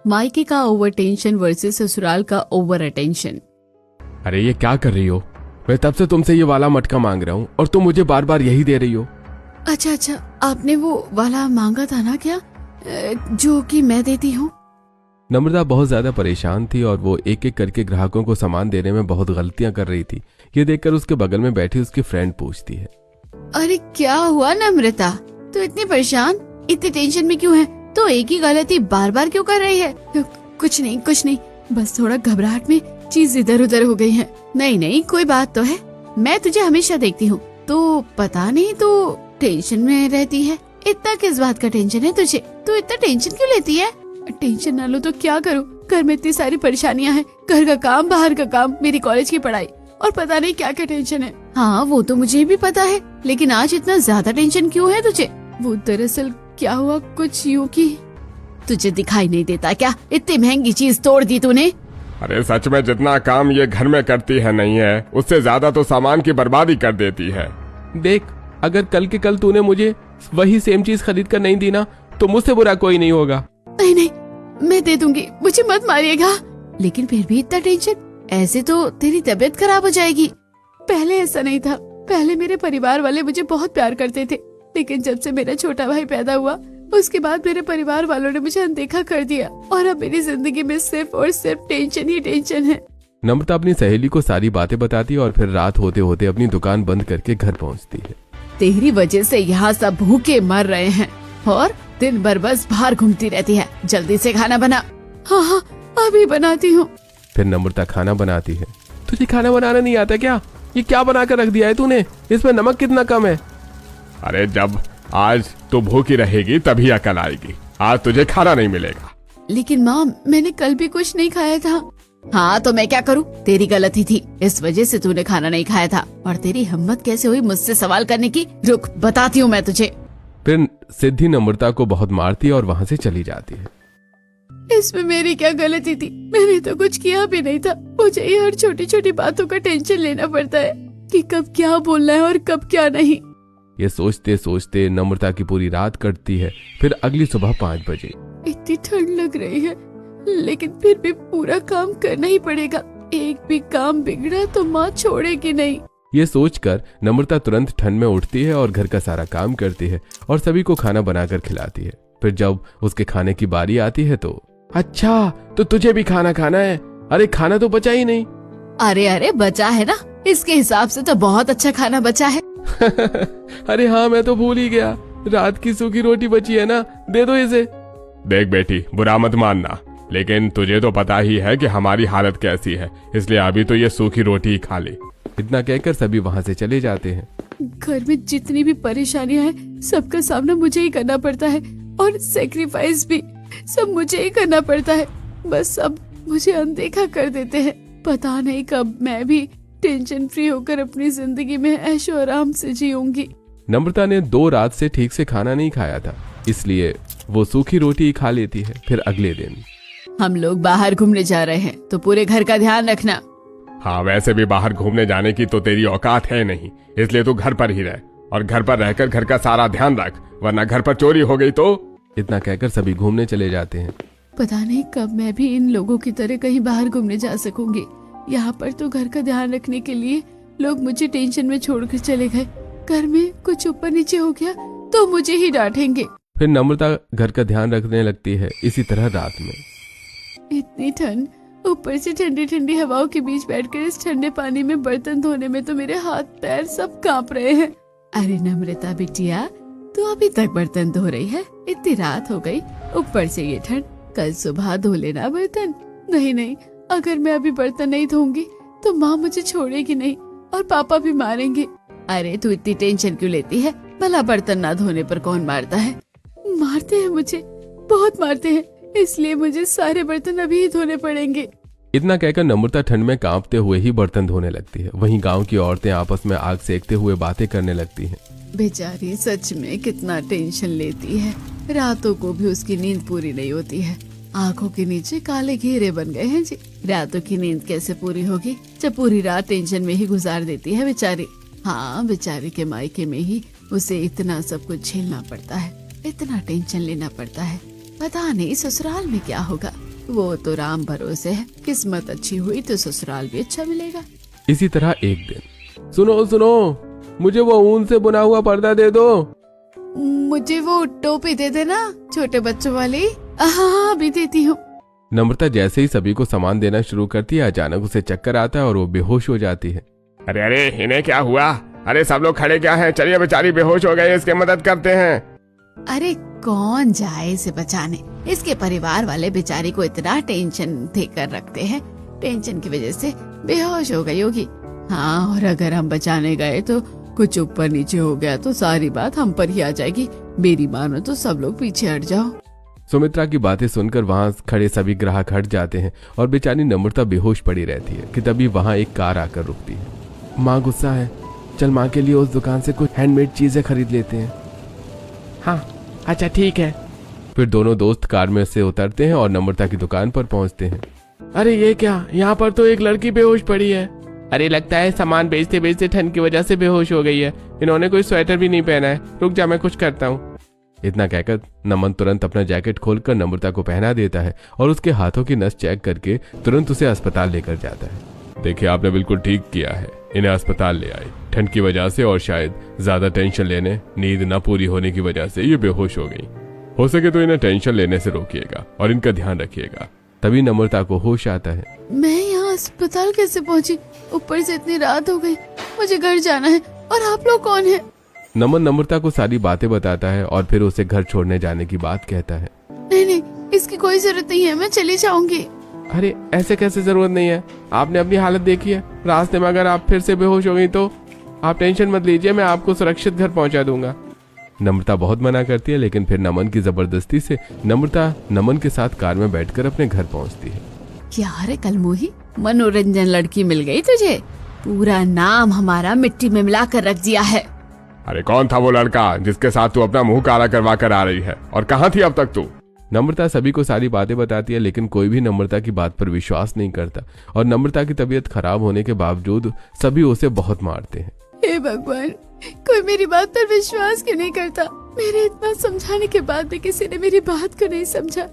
मायके का over tension versus ससुराल का ओवर अटेंशन। अरे ये क्या कर रही हो? मैं तब से तुमसे ये वाला मटका मांग रहा हूँ और तुम मुझे बार बार यही दे रही हो। अच्छा, आपने वो वाला मांगा था ना क्या, जो कि मैं देती हूँ? नम्रता बहुत ज्यादा परेशान थी और वो एक एक करके ग्राहकों को सामान देने में बहुत गलतियां कर रही थी। ये देखकर उसके बगल में बैठी उसकी फ्रेंड पूछती है, अरे क्या हुआ नम्रता, तो इतनी परेशान, इतनी टेंशन में क्यों है? तो एक ही गलती बार बार क्यों कर रही है? कुछ नहीं, बस थोड़ा घबराहट में चीज इधर उधर हो गई है। नहीं, कोई बात तो है, मैं तुझे हमेशा देखती हूँ, तो पता नहीं तो टेंशन में रहती है। इतना किस बात का टेंशन है तुझे? तू इतना टेंशन क्यों लेती है? टेंशन ना लो तो क्या करूँ, घर में इतनी सारी परेशानियाँ हैं, घर का काम, बाहर का काम, मेरी कॉलेज की पढ़ाई और पता नहीं क्या क्या टेंशन है। हाँ वो तो मुझे भी पता है, लेकिन आज इतना ज्यादा टेंशन क्यों है तुझे? वो दरअसल क्या हुआ, कुछ यूँ की तुझे दिखाई नहीं देता क्या, इतनी महंगी चीज तोड़ दी तूने। अरे सच में जितना काम ये घर में करती है नहीं है, उससे ज्यादा तो सामान की बर्बादी कर देती है। देख, अगर कल के कल तूने मुझे वही सेम चीज खरीद कर नहीं दी ना तो मुझसे बुरा कोई नहीं होगा। नहीं, मैं दे दूंगी, मुझे मत मारिएगा। लेकिन फिर भी इतना टेंशन, ऐसे तो तेरी तबीयत खराब हो जाएगी। पहले ऐसा नहीं था, पहले मेरे परिवार वाले मुझे बहुत प्यार करते थे, लेकिन जब से मेरा छोटा भाई पैदा हुआ उसके बाद मेरे परिवार वालों ने मुझे अनदेखा कर दिया और अब मेरी जिंदगी में सिर्फ और सिर्फ टेंशन ही टेंशन है। नम्रता अपनी सहेली को सारी बातें बताती और फिर रात होते होते अपनी दुकान बंद करके घर पहुंचती है। तेरी वजह से यहाँ सब भूखे मर रहे हैं और दिन भर बस बाहर घूमती रहती है। जल्दी से खाना बना। हाँ, अभी बनाती हूँ। फिर नम्रता खाना बनाती है। तुझे खाना बनाना नहीं आता क्या? ये क्या बना कर रख दिया है तूने? इसमें नमक कितना कम है? अरे जब आज तू भूखी रहेगी तभी अकल आएगी, आज तुझे खाना नहीं मिलेगा। लेकिन माँ, मैंने कल भी कुछ नहीं खाया था। हाँ तो मैं क्या करूँ, तेरी गलती थी, इस वजह से तूने खाना नहीं खाया था। और तेरी हिम्मत कैसे हुई मुझसे सवाल करने की? रुक, बताती हूँ मैं तुझे। फिर सिद्धि नम्रता को बहुत मारती है और वहाँ से चली जाती है। इसमें मेरी क्या गलती थी? मैंने तो कुछ किया भी नहीं था। मुझे ये हर छोटी छोटी बातों का टेंशन लेना पड़ता है कि कब क्या बोलना है और कब क्या नहीं। ये सोचते सोचते नम्रता की पूरी रात कटती है। फिर अगली सुबह 5 बजे। इतनी ठंड लग रही है, लेकिन फिर भी पूरा काम करना ही पड़ेगा। एक भी काम बिगड़ा तो माँ छोड़ेगी नहीं। ये सोचकर नम्रता तुरंत ठंड में उठती है और घर का सारा काम करती है और सभी को खाना बनाकर खिलाती है। फिर जब उसके खाने की बारी आती है तो, अच्छा तो तुझे भी खाना खाना है? अरे खाना तो बचा ही नहीं। अरे बचा है ना, इसके हिसाब से तो बहुत अच्छा खाना बचा है। अरे हाँ, मैं तो भूल ही गया, रात की सूखी रोटी बची है ना, दे दो इसे। देख बेटी, बुरा मत मानना, लेकिन तुझे तो पता ही है कि हमारी हालत कैसी है, इसलिए अभी तो ये सूखी रोटी ही खा ले। इतना कहकर सभी वहाँ से चले जाते हैं। घर में जितनी भी परेशानियां हैं, सबका सामना मुझे ही करना पड़ता है और सेक्रीफाइस भी सब मुझे ही करना पड़ता है। बस सब मुझे अनदेखा कर देते हैं। पता नहीं कब मैं भी टेंशन फ्री होकर अपनी जिंदगी में ऐशो आराम से जीऊंगी। नम्रता ने 2 रात से ठीक से खाना नहीं खाया था, इसलिए वो सूखी रोटी ही खा लेती है। फिर अगले दिन, हम लोग बाहर घूमने जा रहे हैं तो पूरे घर का ध्यान रखना। हाँ, वैसे भी बाहर घूमने जाने की तो तेरी औकात है नहीं, इसलिए तू घर पर ही रह और घर पर रहकर घर का सारा ध्यान रख, वरना घर पर चोरी हो गई तो। इतना कहकर सभी घूमने चले जाते हैं। पता नहीं कब मैं भी इन लोगों की तरह कहीं बाहर घूमने जा सकूंगी। यहाँ पर तो घर का ध्यान रखने के लिए लोग मुझे टेंशन में छोड़कर चले गए। घर में कुछ ऊपर नीचे हो गया तो मुझे ही डांटेंगे। फिर नम्रता घर का ध्यान रखने लगती है। इसी तरह रात में, इतनी ठंड, ऊपर से ठंडी ठंडी हवाओं के बीच बैठकर इस ठंडे पानी में बर्तन धोने में तो मेरे हाथ पैर सब कांप रहे हैं। अरे नम्रता बिटिया, तू अभी तक बर्तन धो रही है? इतनी रात हो गई, ऊपर से ये ठंड, कल सुबह धो लेना बर्तन। नहीं, अगर मैं अभी बर्तन नहीं धोऊंगी तो माँ मुझे छोड़ेगी नहीं और पापा भी मारेंगे। अरे तू इतनी टेंशन क्यों लेती है? भला बर्तन ना धोने पर कौन मारता है? मारते हैं मुझे, बहुत मारते हैं, इसलिए मुझे सारे बर्तन अभी ही धोने पड़ेंगे। इतना कहकर नम्रता ठंड में कांपते हुए ही बर्तन धोने लगती है। वहीं गांव की औरतें आपस में आग सेकते हुए बातें करने लगती हैं। बेचारी सच में कितना टेंशन लेती है, रातों को भी उसकी नींद पूरी नहीं होती है। आंखों के नीचे काले घेरे बन गए हैं जी। रातों की नींद कैसे पूरी होगी जब पूरी रात टेंशन में ही गुजार देती है बेचारी। हाँ, बेचारी के मायके में ही उसे इतना सब कुछ झेलना पड़ता है, इतना टेंशन लेना पड़ता है। पता नहीं ससुराल में क्या होगा। वो तो राम भरोसे है, किस्मत अच्छी हुई तो ससुराल भी अच्छा मिलेगा। इसी तरह एक दिन, सुनो सुनो, मुझे वो ऊन से बुना हुआ पर्दा दे दो। मुझे वो टोपी दे देना, छोटे बच्चों वाली। हाँ अभी देती हूँ। नम्रता जैसे ही सभी को सामान देना शुरू करती है, अचानक उसे चक्कर आता है और वो बेहोश हो जाती है। अरे अरे, इन्हें क्या हुआ? अरे सब लोग खड़े क्या हैं? चलिए, बेचारी बेहोश हो गई, इसकी मदद करते हैं। अरे कौन जाए इसे बचाने, इसके परिवार वाले बेचारी को इतना टेंशन देकर रखते हैं, टेंशन की वजह से बेहोश हो गई होगी। हाँ, और अगर हम बचाने गए तो कुछ ऊपर नीचे हो गया तो सारी बात हम पर ही आ जाएगी। मेरी मानो तो सब लोग पीछे हट जाओ। सुमित्रा की बातें सुनकर वहां खड़े सभी ग्राहक हट जाते हैं और बेचारी नम्रता बेहोश पड़ी रहती है कि तभी वहां एक कार आकर रुकती है। माँ गुस्सा है, चल माँ के लिए उस दुकान से कुछ हैंडमेड चीजें खरीद लेते हैं। हाँ अच्छा ठीक है। फिर दोनों दोस्त कार में से उतरते हैं और नम्रता की दुकान पर पहुंचते हैं। अरे ये क्या, यहाँ पर तो एक लड़की बेहोश पड़ी है। अरे लगता है सामान बेचते बेचते ठंड की वजह से बेहोश हो गई है। इन्होंने कोई स्वेटर भी नहीं पहना है, रुक जा मैं कुछ करता हूँ। इतना कहकर नमन तुरंत अपना जैकेट खोलकर नम्रता को पहना देता है और उसके हाथों की नस चेक करके तुरंत उसे अस्पताल लेकर जाता है। देखिए आपने बिल्कुल ठीक किया है, इन्हें अस्पताल ले आए। ठंड की वजह से और शायद ज्यादा टेंशन लेने, नींद न पूरी होने की वजह से ये बेहोश हो गई। हो सके तो इन्हें टेंशन लेने से रोकिएगा और इनका ध्यान रखिएगा। तभी नम्रता को होश आता है। मैं यहाँ अस्पताल कैसे पहुँची? ऊपर से इतनी रात हो गई, मुझे घर जाना है। और आप लोग कौन हैं? नमन नम्रता को सारी बातें बताता है और फिर उसे घर छोड़ने जाने की बात कहता है। नहीं नहीं, इसकी कोई जरूरत नहीं है, मैं चली जाऊंगी। अरे ऐसे कैसे जरूरत नहीं है, आपने अपनी हालत देखी है। रास्ते में अगर आप फिर से बेहोश हो गई तो आप टेंशन मत लीजिए, मैं आपको सुरक्षित घर पहुंचा दूंगा। नम्रता बहुत मना करती है, लेकिन फिर नमन की जबरदस्ती से नम्रता नमन के साथ कार में बैठकर अपने घर पहुंचती है। क्या रे कलमोही, मनोरंजन लड़की मिल गई तुझे? पूरा नाम हमारा मिट्टी में मिला कर रख दिया है। अरे कौन था वो लड़का जिसके साथ तू अपना मुंह काला करवा कर आ रही है, और कहाँ थी अब तक तू? नम्रता सभी को सारी बातें बताती है, लेकिन कोई भी नम्रता की बात पर विश्वास नहीं करता और नम्रता की तबीयत खराब होने के बावजूद सभी उसे बहुत मारते हैं। हे भगवान, कोई मेरी बात पर विश्वास क्यों नहीं करता? मेरे इतना समझाने के बाद भी किसी ने मेरी बात को नहीं समझा।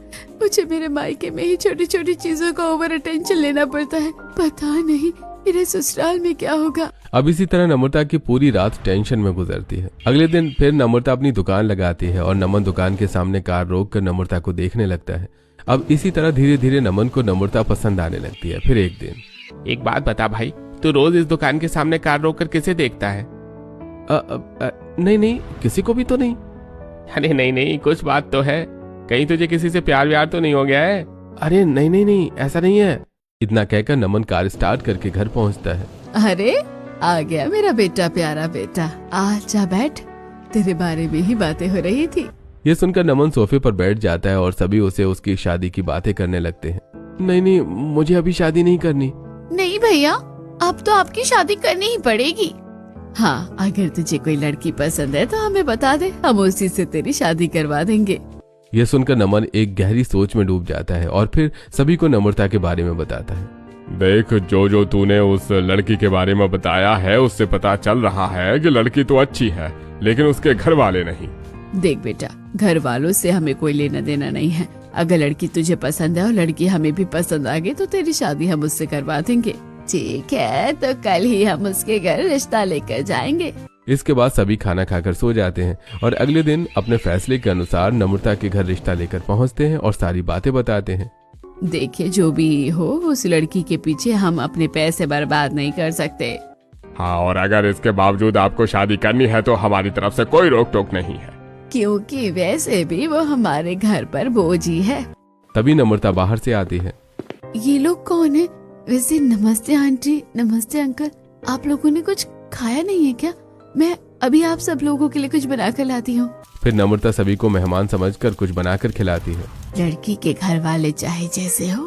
मुझे मेरे मायके में ही छोटी छोटी चीजों का ओवर अटेंशन लेना पड़ता है। पता नहीं मेरे ससुराल में क्या होगा। अब इसी तरह नम्रता की पूरी रात टेंशन में गुजरती है। अगले दिन फिर नम्रता अपनी दुकान लगाती है और नमन दुकान के सामने कार रोक कर नम्रता को देखने लगता है। अब इसी तरह धीरे धीरे नमन को नम्रता पसंद आने लगती है। फिर एक दिन, एक बात बता भाई, तू रोज इस दुकान के सामने कार रोक कर किसे देखता है? नहीं नहीं, किसी को भी तो नहीं। अरे नहीं नहीं, कुछ बात तो है, कहीं तुझे किसी से प्यार व्यार तो नहीं हो गया है? अरे नहीं नहीं नहीं, ऐसा नहीं है। इतना कहकर नमन कार स्टार्ट करके घर पहुंचता है। अरे आ गया मेरा बेटा, प्यारा बेटा, आजा बैठ, तेरे बारे में ही बातें हो रही थी। ये सुनकर नमन सोफे पर बैठ जाता है और सभी उसे उसकी शादी की बातें करने लगते हैं। नहीं नहीं, मुझे अभी शादी नहीं करनी। नहीं भैया, अब तो आपकी शादी करनी ही पड़ेगी। हाँ, अगर तुझे कोई लड़की पसंद है तो हमें बता दे, हम उसी से तेरी शादी करवा देंगे। यह सुनकर नमन एक गहरी सोच में डूब जाता है और फिर सभी को नम्रता के बारे में बताता है। देख, जो तूने उस लड़की के बारे में बताया है उससे पता चल रहा है कि लड़की तो अच्छी है, लेकिन उसके घर वाले नहीं। देख बेटा, घर वालों से हमें कोई लेना देना नहीं है। अगर लड़की तुझे पसंद है और लड़की हमें भी पसंद आ गई तो तेरी शादी हम उससे करवा देंगे। ठीक है, तो कल ही हम उसके घर रिश्ता लेकर जाएंगे। इसके बाद सभी खाना खाकर सो जाते हैं और अगले दिन अपने फैसले के अनुसार नम्रता के घर रिश्ता लेकर पहुंचते हैं और सारी बातें बताते हैं। देखिए, जो भी हो, उस लड़की के पीछे हम अपने पैसे बर्बाद नहीं कर सकते। हाँ, और अगर इसके बावजूद आपको शादी करनी है तो हमारी तरफ से कोई रोक टोक नहीं है, क्योंकि वैसे भी वो हमारे घर पर बोझ ही है। तभी नम्रता बाहर से आती है। ये लोग कौन है? वैसे नमस्ते आंटी, नमस्ते अंकल, आप लोगों ने कुछ खाया नहीं है क्या? मैं अभी आप सब लोगों के लिए कुछ बनाकर लाती हूँ। फिर नम्रता सभी को मेहमान समझकर कुछ बनाकर खिलाती है। लड़की के घर वाले चाहे जैसे हो,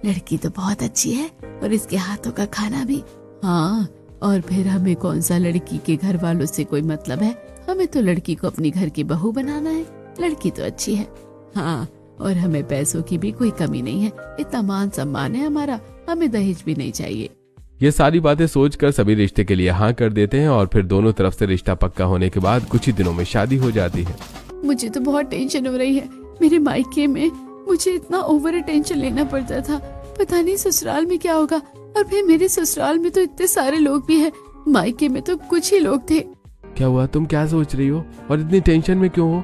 लड़की तो बहुत अच्छी है और इसके हाथों का खाना भी। हाँ, और फिर हमें कौन सा लड़की के घर वालों से कोई मतलब है? हमें तो लड़की को अपनी घर की बहू बनाना है। लड़की तो अच्छी है। हाँ, और हमें पैसों की भी कोई कमी नहीं है, इतना मान सम्मान है हमारा, हमें दहेज भी नहीं चाहिए। ये सारी बातें सोचकर सभी रिश्ते के लिए हाँ कर देते हैं और फिर दोनों तरफ से रिश्ता पक्का होने के बाद कुछ ही दिनों में शादी हो जाती है। मुझे तो बहुत टेंशन हो रही है, मेरे मायके में मुझे इतना ओवर अटेंशन लेना पड़ता था, पता नहीं ससुराल में क्या होगा। और फिर मेरे ससुराल में तो इतने सारे लोग भी हैं, मायके में तो कुछ ही लोग थे। क्या हुआ, तुम क्या सोच रही हो और इतनी टेंशन में क्यों हो?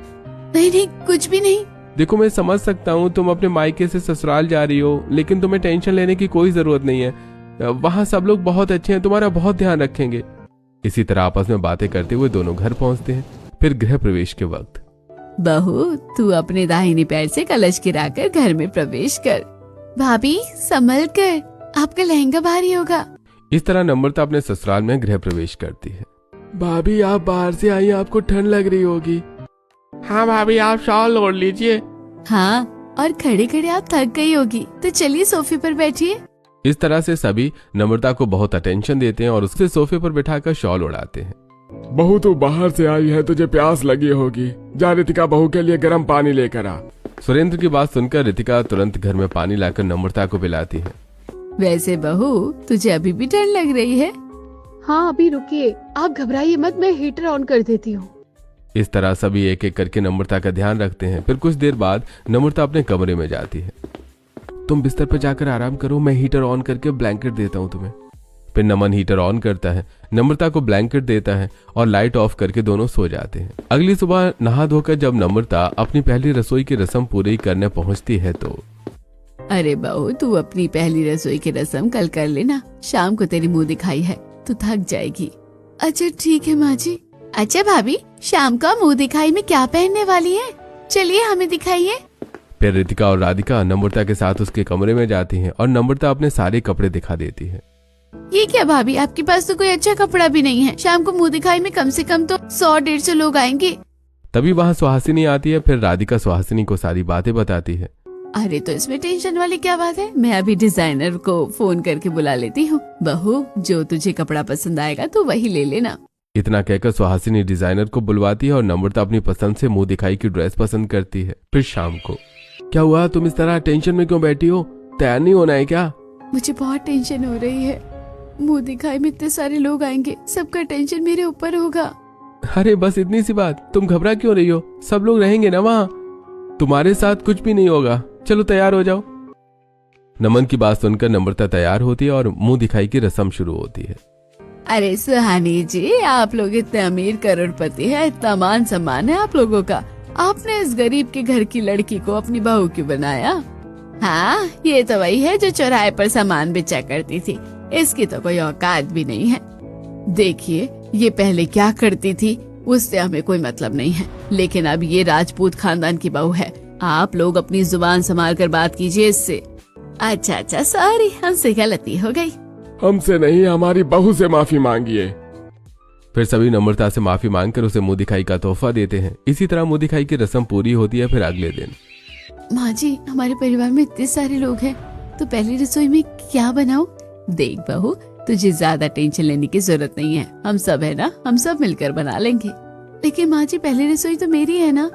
नहीं नहीं, कुछ भी नहीं। देखो, मैं समझ सकता हूँ तुम अपने मायके से ससुराल जा रही हो, लेकिन तुम्हें टेंशन लेने की कोई जरूरत नहीं है। वहाँ सब लोग बहुत अच्छे हैं, तुम्हारा बहुत ध्यान रखेंगे। इसी तरह आपस में बातें करते हुए दोनों घर पहुँचते हैं। फिर गृह प्रवेश के वक्त, बहू तू अपने दाहिने पैर से कलश गिराकर घर में प्रवेश कर। भाभी संभल कर, आपका लहंगा भारी होगा। इस तरह नम्रता अपने ससुराल में गृह प्रवेश करती है। भाभी आप बाहर से आई, आपको ठंड लग रही होगी। हाँ भाभी, आप शॉल ओढ़ लीजिए। हाँ, और खड़े खड़े आप थक गई होगी, तो चलिए सोफे पर बैठिए। इस तरह से सभी नम्रता को बहुत अटेंशन देते हैं और उससे सोफे पर बिठाकर शॉल उड़ाते हैं। बहू तू बाहर से आई है, तुझे प्यास लगी होगी, जा रितिका बहू के लिए गर्म पानी लेकर आ। सुरेंद्र की बात सुनकर रितिका तुरंत घर में पानी लाकर नम्रता को पिलाती है। वैसे बहू तुझे अभी भी ठंड लग रही है? हाँ अभी रुकिए, आप घबराइए मत, मैं हीटर ऑन कर देती हूँ। इस तरह सभी एक एक करके नम्रता का ध्यान रखते हैं। फिर कुछ देर बाद नम्रता अपने कमरे में जाती है। तुम बिस्तर पर जाकर आराम करो, मैं हीटर ऑन करके ब्लैंकेट देता हूँ तुम्हें। फिर नमन हीटर ऑन करता है, नम्रता को ब्लैंकेट देता है और लाइट ऑफ करके दोनों सो जाते हैं। अगली सुबह नहा धोकर जब नम्रता अपनी पहली रसोई की रस्म पूरी करने पहुंचती है तो अरे बहू तू अपनी पहली रसोई की रस्म कल कर लेना, शाम को तेरी मुंह दिखाई है, तू थक जाएगी। अच्छा ठीक है माँ जी। अच्छा भाभी, शाम का मुंह दिखाई में क्या पहनने वाली है? चलिए हमें दिखाइए। फिर रितिका और राधिका नम्रता के साथ उसके कमरे में जाती हैं और नम्रता अपने सारे कपड़े दिखा देती है। ये क्या भाभी, आपके पास तो कोई अच्छा कपड़ा भी नहीं है, शाम को मुंह दिखाई में कम से कम तो 100-150 लोग आएंगे। तभी वहाँ सुहासिनी आती है। फिर राधिका सुहासिनी को सारी बातें बताती है। अरे तो इसमें टेंशन वाली क्या बात है, मैं अभी डिजाइनर को फोन करके बुला लेती हूँ। बहू जो तुझे कपड़ा पसंद आएगा तो वही ले लेना। इतना कहकर सुहासिनी डिजाइनर को बुलवाती है और नम्रता अपनी पसंद से मुंह दिखाई की ड्रेस पसंद करती है। फिर शाम को, क्या हुआ, तुम इस तरह टेंशन में क्यों बैठी हो? तैयार नहीं होना है क्या? मुझे बहुत टेंशन हो रही है, मुंह दिखाई में इतने सारे लोग आएंगे, सबका टेंशन मेरे ऊपर होगा। अरे बस इतनी सी बात, तुम घबरा क्यों रही हो? सब लोग रहेंगे ना वहाँ, तुम्हारे साथ कुछ भी नहीं होगा। चलो तैयार हो जाओ। नमन की बात सुनकर नम्रता तैयार होती है और मुंह दिखाई की रस्म शुरू होती है। अरे सुहानी जी, आप लोग इतने अमीर करोड़पति हैं, इतना मान सम्मान है आप लोगों का, आपने इस गरीब के घर की लड़की को अपनी बहू क्यों बनाया? हाँ, ये तो वही है जो चौराहे पर सामान बेचा करती थी, इसकी तो कोई औकात भी नहीं है। देखिए ये पहले क्या करती थी उससे हमें कोई मतलब नहीं है, लेकिन अब ये राजपूत खानदान की बहू है, आप लोग अपनी जुबान संभाल कर बात कीजिए इससे। अच्छा सॉरी, हमसे गलती हो गई। हमसे नहीं, हमारी बहू से माफी मांगिए। फिर सभी नम्रता से माफी मांगकर उसे मुंह दिखाई का तोहफा देते हैं। इसी तरह मुंह दिखाई की रस्म पूरी होती है। फिर अगले दिन, माँ जी हमारे परिवार में इतने सारे लोग हैं, तो पहली रसोई में क्या बनाऊं? देख बहू, तुझे ज्यादा टेंशन लेने की जरूरत नहीं है, हम सब है ना, हम सब मिलकर बना लेंगे। लेकिन माँ जी पहली रसोई तो मेरी है ना,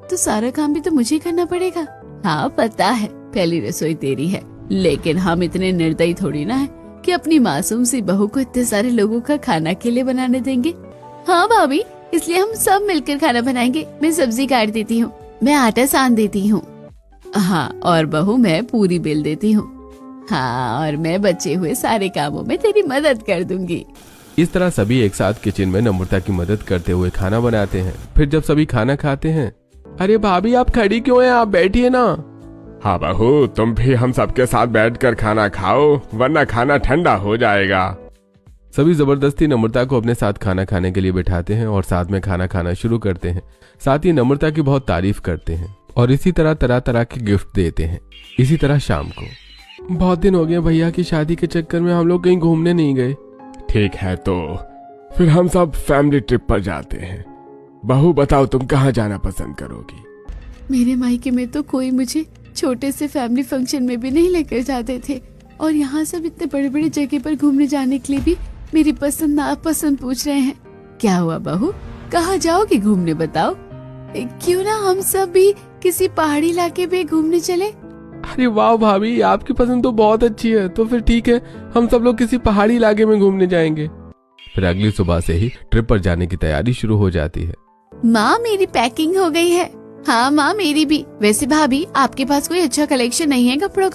तो सारा काम भी तो मुझे करना पड़ेगा। हाँ पता है पहली रसोई तेरी है, लेकिन हम इतने निर्दयी थोड़ी ना है कि अपनी मासूम सी बहू को इतने सारे लोगों का खाना अकेले बनाने देंगे। हाँ भाभी, इसलिए हम सब मिलकर खाना बनाएंगे। मैं सब्जी काट देती हूँ, मैं आटा सान देती हूँ। हाँ, और बहू मैं पूरी बेल देती हूँ। हाँ, और मैं बचे हुए सारे कामों में तेरी मदद कर दूंगी। इस तरह सभी एक साथ किचन में नम्रता की मदद करते हुए खाना बनाते हैं। फिर जब सभी खाना खाते हैं, अरे भाभी आप खड़ी क्यों हैं, आप बैठिए ना। हाँ बहू, तुम भी हम सबके साथ बैठकर खाना खाओ, वरना खाना ठंडा हो जाएगा। सभी जबरदस्ती नम्रता को अपने साथ खाना खाने के लिए बिठाते हैं और साथ में खाना खाना शुरू करते हैं। साथ ही नम्रता की बहुत तारीफ करते हैं और इसी तरह तरह तरह के गिफ्ट देते हैं। इसी तरह शाम को, बहुत दिन हो गए भैया की शादी के चक्कर में हम लोग कहीं घूमने नहीं गए। ठीक है, तो फिर हम सब फैमिली ट्रिप पर जाते हैं। बहू बताओ तुम कहाँ जाना पसंद करोगी? मेरे मायके में तो कोई मुझे छोटे से फैमिली फंक्शन में भी नहीं लेकर जाते थे, और यहाँ सब इतने बड़े बड़े जगह पर घूमने जाने के लिए भी मेरी पसंद नापसंद पूछ रहे हैं। क्या हुआ बहू, कहाँ जाओगी घूमने बताओ? क्यों ना हम सब भी किसी पहाड़ी इलाके पे घूमने चले? अरे वाह भाभी, आपकी पसंद तो बहुत अच्छी है, तो फिर ठीक है, हम सब लोग किसी पहाड़ी इलाके में घूमने जाएंगे। फिर अगली सुबह से ही ट्रिप पर जाने की तैयारी शुरू हो जाती है। माँ मेरी पैकिंग हो गई है। हाँ माँ, मेरी भी। वैसे भाभी, आपके पास कोई अच्छा कलेक्शन नहीं है कपड़ों